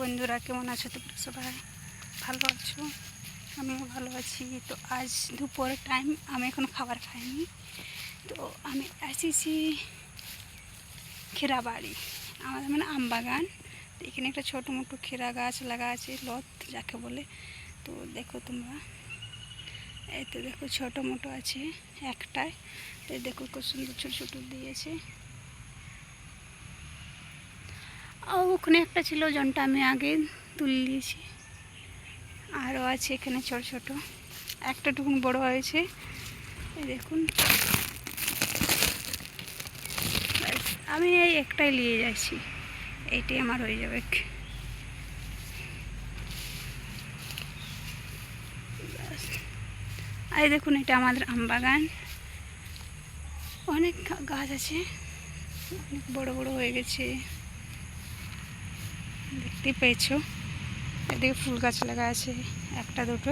বন্ধুরা, কেমন আছো তোমরা? সবাই ভালো আছো? আমিও ভালো আছি। তো আজ দুপুরের টাইম, আমি এখন খাবার খাইনি। তো আমি এসেছি ক্ষীরা বাড়ি, আমাদের মানে আম বাগান। তো এখানে একটা ছোটো মোটো ক্ষীরা গাছ লাগা আছে, লত যাকে বলে। তো দেখো তোমরা, এই তো দেখো ছোটো মোটো আছে একটাই। তো দেখো কত সুন্দর ছোটো ছোটো দিয়েছে। ওখানে একটা ছিল, জনটা আমি আগে তুলে দিয়েছি। আরও আছে এখানে ছোট ছোট, একটা টুকুন বড় হয়েছে। এই দেখুন, আমি এই একটাই নিয়ে যাচ্ছি, এইটাই আমার হয়ে যাবে। আর দেখুন, এটা আমাদের আম বাগান। অনেক গাছ আছে, অনেক বড় বড় হয়ে গেছে, দেখতে পেয়েছো। এদিকে ফুল গাছ লাগা আছে একটা দুটো।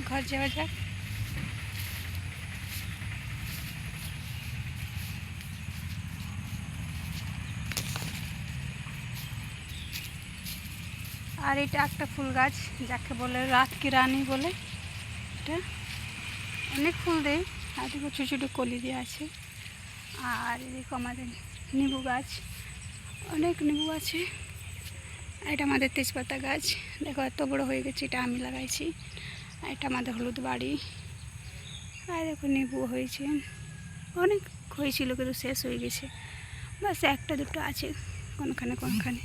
ঘর যাওয়া যাক। আর এটা একটা ফুল গাছ, যাকে বলে রাত কি রানী বলে। এটা অনেক ফুল দেয়, আর দেখো ছোটো ছোটো কলি দিয়ে আছে। আর এদিকে আমাদের নিম্বু গাছ, অনেক নিম্বু আছে। এটা আমাদের তেজপাতা গাছ, দেখো এত বড় হয়ে গেছে, এটা আমি লাগাইছি। এটা আমাদের হলুদ বাড়ি। আর দেখো নিম্বু হয়েছে, অনেক হয়েছিল কিন্তু শেষ হয়ে গেছে, বাস একটা দুটো আছে কোনখানে কোনখানে।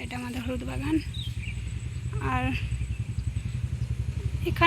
এটা আমাদের হলুদ বাগান। আর এখানে